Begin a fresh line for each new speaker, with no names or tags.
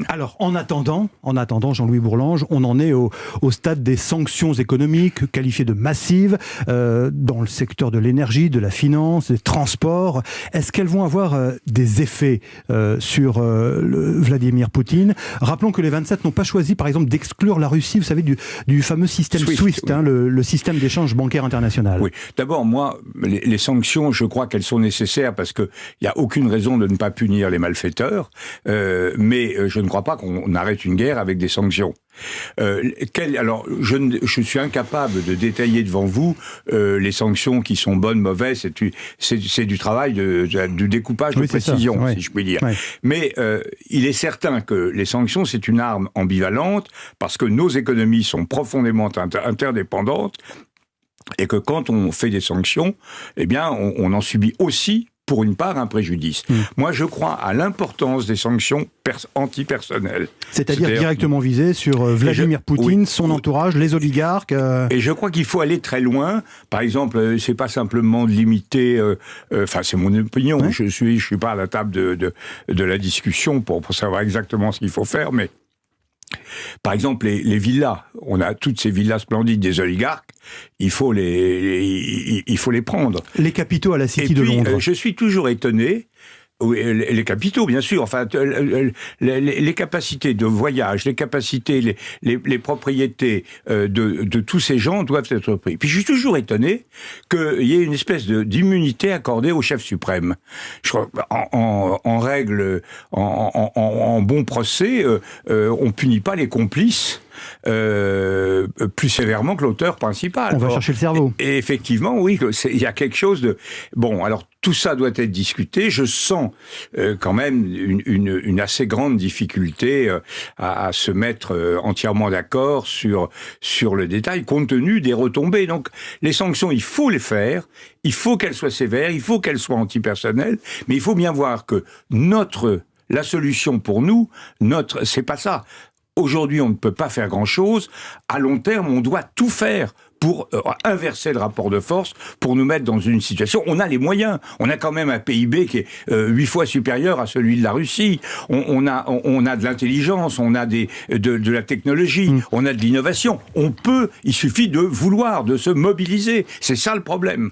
Poutine.
Alors, en attendant, Jean-Louis Bourlange, on en est au stade des sanctions économiques qualifiées de massives dans le secteur de l'énergie, de la finance, des transports. Est-ce qu'elles vont avoir des effets sur Vladimir Poutine? Rappelons que les 27 n'ont pas choisi, par exemple, d'exclure la Russie, vous savez, du fameux système SWIFT, oui. Le système d'échange bancaire international.
Oui. D'abord, moi, les sanctions, je crois qu'elles sont nécessaires parce qu'il n'y a aucune raison de ne pas punir les malfaiteurs, mais je ne crois pas qu'on arrête une guerre avec des sanctions. Alors, je suis incapable de détailler devant vous les sanctions qui sont bonnes, mauvaises. C'est du travail de découpage, de précision, si je puis dire. Oui. Mais il est certain que les sanctions, c'est une arme ambivalente parce que nos économies sont profondément interdépendantes et que quand on fait des sanctions, eh bien, on en subit aussi pour une part, un préjudice. Moi, je crois à l'importance des sanctions antipersonnelles.
C'est-à-dire directement visées sur Vladimir Poutine, son entourage, les oligarques.
Et je crois qu'il faut aller très loin. Par exemple, c'est pas simplement de limiter... Enfin, c'est mon opinion. Ouais. Je suis pas à la table de la discussion pour savoir exactement ce qu'il faut faire, mais... Par exemple, les villas, on a toutes ces villas splendides des oligarques, il faut les prendre.
Les capitaux à la City de Londres.
Je suis toujours étonné. Oui, les capitaux, bien sûr. Enfin, les capacités de voyage, les capacités, les propriétés de tous ces gens doivent être pris. Puis je suis toujours étonné qu'il y ait une espèce d'immunité accordée au chef suprême. Je crois, en règle, en bon procès, on punit pas les complices. Plus sévèrement que l'auteur principal.
On va chercher le cerveau.
Et effectivement, oui, il y a quelque chose de... Bon, alors tout ça doit être discuté. Je sens quand même une assez grande difficulté à se mettre entièrement d'accord sur le détail, compte tenu des retombées. Donc, les sanctions, il faut les faire, il faut qu'elles soient sévères, il faut qu'elles soient antipersonnelles, mais il faut bien voir que la solution pour nous, c'est pas ça. Aujourd'hui, on ne peut pas faire grand-chose. À long terme, on doit tout faire pour inverser le rapport de force, pour nous mettre dans une situation... On a les moyens. On a quand même un PIB qui est 8 fois supérieur à celui de la Russie. On a de l'intelligence, on a de la technologie, on a de l'innovation. Il suffit de vouloir, de se mobiliser. C'est ça le problème.